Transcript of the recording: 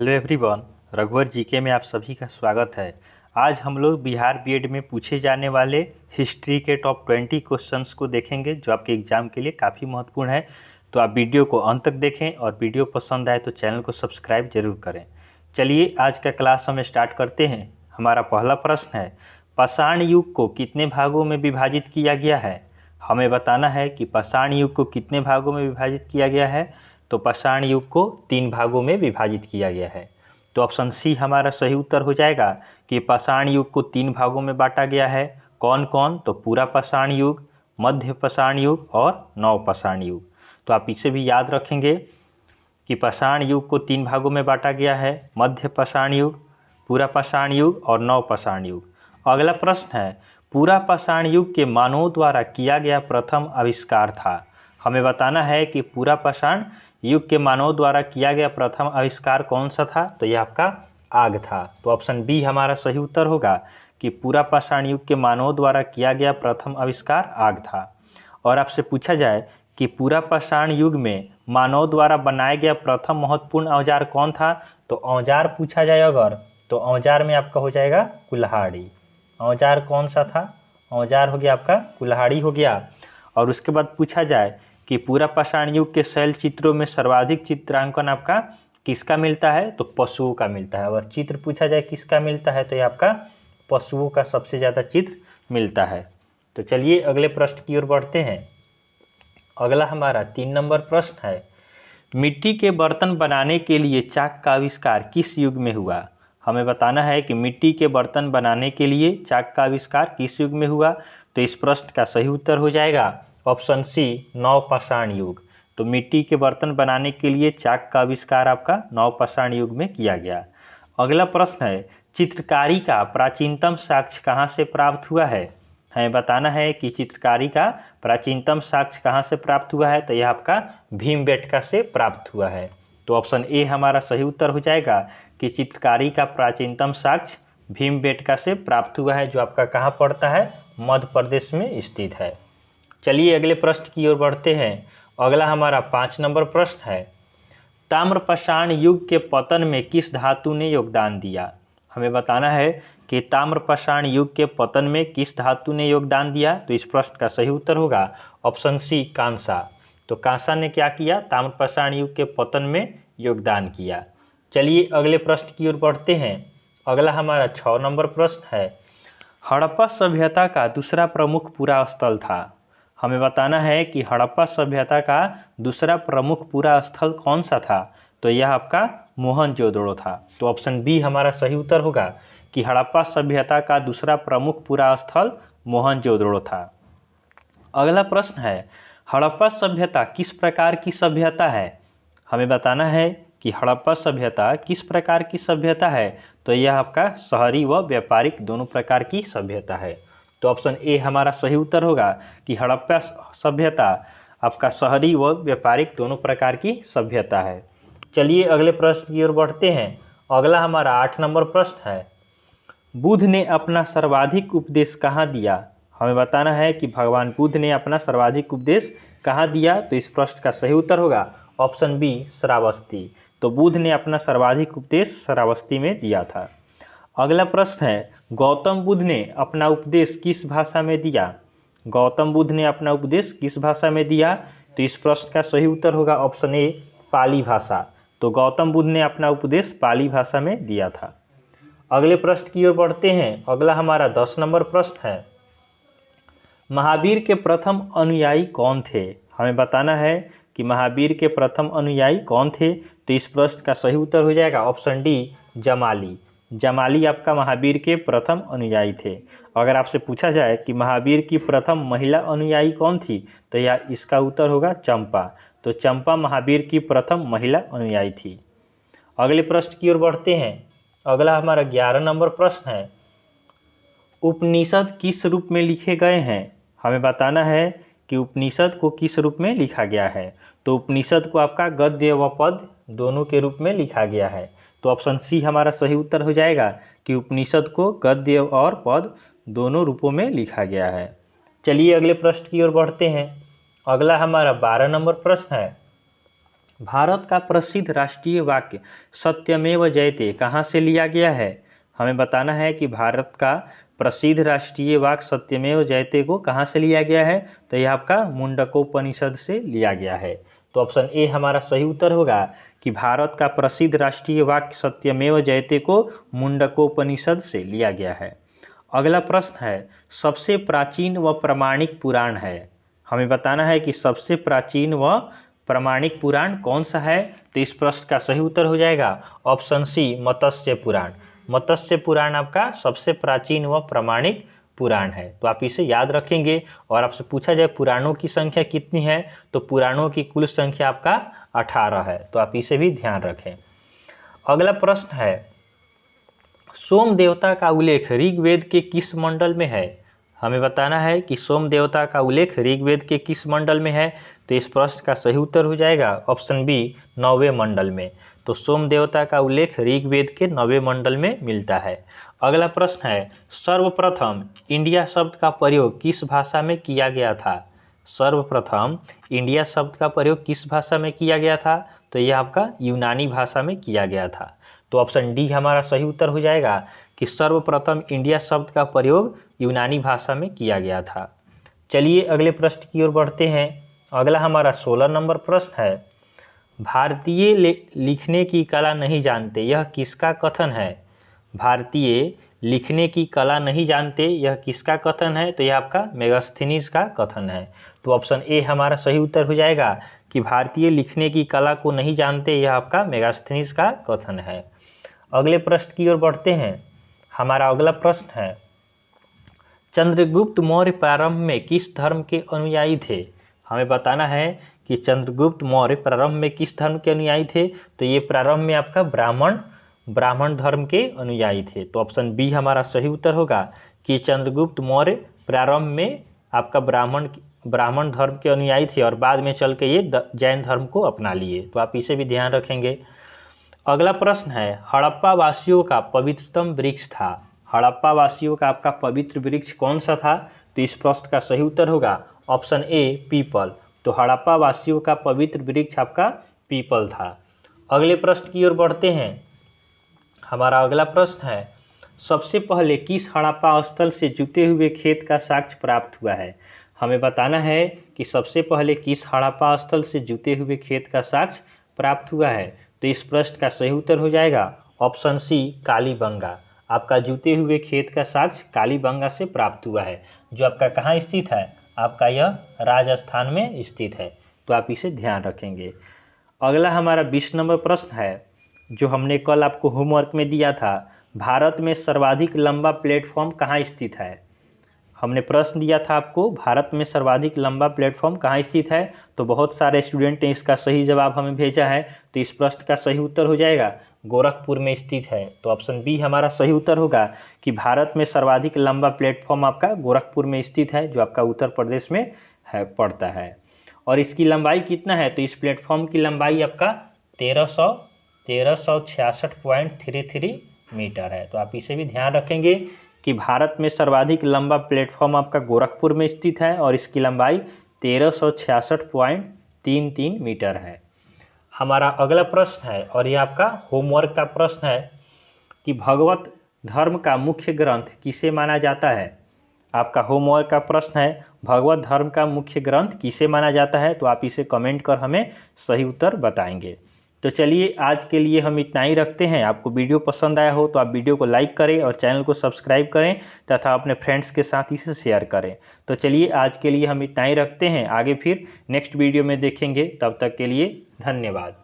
Hello everyone, रघुवर GK में आप सभी का स्वागत है। आज हम लोग बिहार बीएड में पूछे जाने वाले हिस्ट्री के टॉप 20 क्वेश्चंस को देखेंगे जो आपके एग्जाम के लिए काफ़ी महत्वपूर्ण है। तो आप वीडियो को अंत तक देखें और वीडियो पसंद आए तो चैनल को सब्सक्राइब जरूर करें। चलिए आज का क्लास हम स्टार्ट करते हैं। हमारा पहला प्रश्न है, पाषाण युग को कितने भागों में विभाजित किया गया है। हमें बताना है कि पाषाण युग को कितने भागों में विभाजित किया गया है। तो पाषाण युग को 3 भागों में विभाजित किया गया है। तो ऑप्शन सी हमारा सही उत्तर हो जाएगा कि पाषाण युग को 3 भागों में बांटा गया है। कौन कौन? तो पूरा पाषाण युग, मध्य पाषाण युग और नव पाषाण युग। तो आप इसे भी याद रखेंगे कि पाषाण युग को 3 भागों में बांटा गया है, मध्य पाषाण युग, पूरा पाषाण युग और नव पाषाण युग। अगला प्रश्न है, पूरा पाषाण युग के मानवों द्वारा किया गया प्रथम आविष्कार था। हमें बताना है कि पूरा पाषाण युग के मानवों द्वारा किया गया प्रथम आविष्कार कौन सा था। तो यह आपका आग था। तो ऑप्शन बी हमारा सही उत्तर होगा कि पूरा पाषाण युग के मानवों द्वारा किया गया प्रथम आविष्कार आग था। और आपसे पूछा जाए कि पूरा पाषाण युग में मानव द्वारा बनाया गया प्रथम महत्वपूर्ण औजार कौन था, तो औजार पूछा जाए अगर, तो औजार में आपका हो जाएगा कुल्हाड़ी। औजार कौन सा था? औजार हो गया आपका कुल्हाड़ी हो गया। और उसके बाद पूछा जाए कि पूरा पाषाण युग के शैल चित्रों में सर्वाधिक चित्रांकन आपका किसका मिलता है, तो पशुओं का मिलता है। अगर चित्र पूछा जाए किसका मिलता है तो ये आपका पशुओं का सबसे ज़्यादा चित्र मिलता है। तो चलिए अगले प्रश्न की ओर बढ़ते हैं। अगला हमारा 3 नंबर प्रश्न है, मिट्टी के बर्तन बनाने के लिए चाक का आविष्कार किस युग में हुआ। हमें बताना है कि मिट्टी के बर्तन बनाने के लिए चाक का आविष्कार किस युग में हुआ। तो इस प्रश्न का सही उत्तर हो जाएगा ऑप्शन सी, नव पाषाण युग। तो मिट्टी के बर्तन बनाने के लिए चाक का आविष्कार आपका नव पाषाण युग में किया गया। अगला प्रश्न है, चित्रकारी का प्राचीनतम साक्ष्य कहाँ से प्राप्त हुआ है। हमें बताना है कि चित्रकारी का प्राचीनतम साक्ष्य कहाँ से प्राप्त हुआ है। तो यह आपका भीमबेटका से प्राप्त हुआ है। तो ऑप्शन ए हमारा सही उत्तर हो जाएगा कि चित्रकारी का प्राचीनतम साक्ष्य भीमबेटका से प्राप्त हुआ है, जो आपका कहाँ पड़ता है, मध्य प्रदेश में स्थित है। चलिए अगले प्रश्न की ओर बढ़ते हैं। अगला हमारा 5 नंबर प्रश्न है, ताम्रपाषाण युग के पतन में किस धातु ने योगदान दिया। हमें बताना है कि ताम्रपाषाण युग के पतन में किस धातु ने योगदान दिया। तो इस प्रश्न का सही उत्तर होगा ऑप्शन सी, कांसा। तो कांसा ने क्या किया, ताम्रपाषाण युग के पतन में योगदान किया। चलिए अगले प्रश्न की ओर बढ़ते हैं। अगला हमारा 6 नंबर प्रश्न है, हड़प्पा सभ्यता का दूसरा प्रमुख पूरा स्थल था। हमें बताना है कि हड़प्पा सभ्यता का दूसरा प्रमुख पूरा स्थल कौन सा था। तो यह आपका मोहनजोदड़ो था। तो ऑप्शन बी हमारा सही उत्तर होगा कि हड़प्पा सभ्यता का दूसरा प्रमुख पूरा स्थल मोहनजोदड़ो था। अगला प्रश्न है, हड़प्पा सभ्यता किस प्रकार की सभ्यता है। हमें बताना है कि हड़प्पा सभ्यता किस प्रकार की सभ्यता है। तो यह आपका शहरी व व्यापारिक दोनों प्रकार की सभ्यता है। तो ऑप्शन ए हमारा सही उत्तर होगा कि हड़प्पा सभ्यता आपका शहरी व व्यापारिक दोनों प्रकार की सभ्यता है। चलिए अगले प्रश्न की ओर बढ़ते हैं। अगला हमारा 8 नंबर प्रश्न है, बुद्ध ने अपना सर्वाधिक उपदेश कहाँ दिया। हमें बताना है कि भगवान बुद्ध ने अपना सर्वाधिक उपदेश कहाँ दिया। तो इस प्रश्न का सही उत्तर होगा ऑप्शन बी, श्रावस्ती। तो बुद्ध ने अपना सर्वाधिक उपदेश श्रावस्ती में दिया था। अगला प्रश्न है, गौतम बुद्ध ने अपना उपदेश किस भाषा में दिया। गौतम बुद्ध ने अपना उपदेश किस भाषा में दिया। तो इस प्रश्न का सही उत्तर होगा ऑप्शन ए, पाली भाषा। तो गौतम बुद्ध ने अपना उपदेश पाली भाषा में दिया था। अगले प्रश्न की ओर बढ़ते हैं। अगला हमारा 10 नंबर प्रश्न है, महावीर के प्रथम अनुयायी कौन थे। हमें बताना है कि महावीर के प्रथम अनुयायी कौन थे। तो इस प्रश्न का सही उत्तर हो जाएगा ऑप्शन डी, जमाली। जमाली आपका महावीर के प्रथम अनुयायी थे। अगर आपसे पूछा जाए कि महावीर की प्रथम महिला अनुयायी कौन थी, तो यह इसका उत्तर होगा चंपा। तो चंपा महावीर की प्रथम महिला अनुयायी थी। अगले प्रश्न की ओर बढ़ते हैं। अगला हमारा 11 नंबर प्रश्न है, उपनिषद किस रूप में लिखे गए हैं। हमें बताना है कि उपनिषद को किस रूप में लिखा गया है। तो उपनिषद को आपका गद्य व पद दोनों के रूप में लिखा गया है। तो ऑप्शन सी हमारा सही उत्तर हो जाएगा कि उपनिषद को गद्य और पद दोनों रूपों में लिखा गया है। चलिए अगले प्रश्न की ओर बढ़ते हैं। अगला हमारा 12 नंबर प्रश्न है, भारत का प्रसिद्ध राष्ट्रीय वाक्य सत्यमेव जयते कहाँ से लिया गया है? हमें बताना है कि भारत का प्रसिद्ध राष्ट्रीय वाक्य सत्यमेव जयते को कहाँ से लिया गया है? तो यह आपका मुंडकोपनिषद से लिया गया है। तो ऑप्शन ए हमारा सही उत्तर होगा कि भारत का प्रसिद्ध राष्ट्रीय वाक्य सत्यमेव जयते को मुंडकोपनिषद से लिया गया है। अगला प्रश्न है, सबसे प्राचीन व प्रामाणिक पुराण है। हमें बताना है कि सबसे प्राचीन व प्रामाणिक पुराण कौन सा है? तो इस प्रश्न का सही उत्तर हो जाएगा ऑप्शन सी मत्स्य पुराण। मत्स्य पुराण आपका सबसे प्राचीन व प्रामाणिक पुराण है। तो आप इसे याद रखेंगे। और आपसे पूछा जाए पुराणों की संख्या कितनी है, तो पुराणों की कुल संख्या आपका 18 है। तो आप इसे भी ध्यान रखें। अगला प्रश्न है, सोम देवता का उल्लेख ऋग्वेद के किस मंडल में है? हमें बताना है कि सोम देवता का उल्लेख ऋग्वेद के किस मंडल में है। तो इस प्रश्न का सही उत्तर हो जाएगा ऑप्शन बी 9वें मंडल में। तो सोम देवता का उल्लेख ऋग्वेद के 9वें मंडल में मिलता है। अगला प्रश्न है, सर्वप्रथम इंडिया शब्द का प्रयोग किस भाषा में किया गया था? सर्वप्रथम इंडिया शब्द का प्रयोग किस भाषा में किया गया था? तो यह आपका यूनानी भाषा में किया गया था। तो ऑप्शन डी हमारा सही उत्तर हो जाएगा कि सर्वप्रथम इंडिया शब्द का प्रयोग यूनानी भाषा में किया गया था। चलिए अगले प्रश्न की ओर बढ़ते हैं। अगला हमारा 16 नंबर प्रश्न है, भारतीय लिखने की कला नहीं जानते यह किसका कथन है? भारतीय लिखने की कला नहीं जानते यह किसका कथन है? तो यह आपका मेगास्थनीज का कथन है। तो ऑप्शन ए हमारा सही उत्तर हो जाएगा कि भारतीय लिखने की कला को नहीं जानते यह आपका मेगास्थनीज का कथन है। अगले प्रश्न की ओर बढ़ते हैं। हमारा अगला प्रश्न है, चंद्रगुप्त मौर्य प्रारंभ में किस धर्म के अनुयायी थे? हमें बताना है कि चंद्रगुप्त मौर्य प्रारंभ में किस धर्म के अनुयायी थे। तो ये प्रारंभ में आपका ब्राह्मण धर्म के अनुयायी थे। तो ऑप्शन बी हमारा सही उत्तर होगा कि चंद्रगुप्त मौर्य प्रारंभ में आपका ब्राह्मण धर्म के अनुयायी थे और बाद में चल के ये जैन धर्म को अपना लिए। तो आप इसे भी ध्यान रखेंगे। अगला प्रश्न है, हड़प्पा वासियों का पवित्रतम वृक्ष था। हड़प्पा वासियों का आपका पवित्र वृक्ष कौन सा था? तो इस प्रश्न का सही उत्तर होगा ऑप्शन ए पीपल। तो हड़प्पा वासियों का पवित्र वृक्ष आपका पीपल था। अगले प्रश्न की ओर बढ़ते हैं। हमारा अगला प्रश्न है, सबसे पहले किस हड़प्पा स्थल से जुते हुए खेत का साक्ष्य प्राप्त हुआ है? हमें बताना है कि सबसे पहले किस हड़प्पा स्थल से जुते हुए खेत का साक्ष्य प्राप्त हुआ है। तो इस प्रश्न का सही उत्तर हो जाएगा ऑप्शन सी कालीबंगा। आपका जुते हुए खेत का साक्ष्य कालीबंगा से प्राप्त हुआ है, जो आपका कहाँ स्थित है? आपका यह राजस्थान में स्थित है। तो आप इसे ध्यान रखेंगे। अगला हमारा 20 नंबर प्रश्न है, जो हमने कल आपको होमवर्क में दिया था, भारत में सर्वाधिक लंबा प्लेटफॉर्म कहाँ स्थित है? हमने प्रश्न दिया था आपको, भारत में सर्वाधिक लंबा प्लेटफॉर्म कहाँ स्थित है? तो बहुत सारे स्टूडेंट ने इसका सही जवाब हमें भेजा है। तो इस प्रश्न का सही उत्तर हो जाएगा गोरखपुर में स्थित है। तो ऑप्शन बी हमारा सही उत्तर होगा कि भारत में सर्वाधिक लंबा प्लेटफॉर्म आपका गोरखपुर में स्थित है, जो आपका उत्तर प्रदेश में है पड़ता है। और इसकी लंबाई कितना है? तो इस प्लेटफॉर्म की लंबाई आपका 1366.33 मीटर है। तो आप इसे भी ध्यान रखेंगे कि भारत में सर्वाधिक लंबा प्लेटफॉर्म आपका गोरखपुर में स्थित है और इसकी लंबाई 1366.33 मीटर है। हमारा अगला प्रश्न है और यह आपका होमवर्क का प्रश्न है कि भगवत धर्म का मुख्य ग्रंथ किसे माना जाता है? आपका होमवर्क का प्रश्न है, भगवत धर्म का मुख्य ग्रंथ किसे माना जाता है? तो आप इसे कमेंट कर हमें सही उत्तर बताएंगे। तो चलिए आज के लिए हम इतना ही रखते हैं। आपको वीडियो पसंद आया हो तो आप वीडियो को लाइक करें और चैनल को सब्सक्राइब करें तथा अपने फ्रेंड्स के साथ इसे शेयर करें। तो चलिए आज के लिए हम इतना ही रखते हैं, आगे फिर नेक्स्ट वीडियो में देखेंगे। तब तक के लिए धन्यवाद।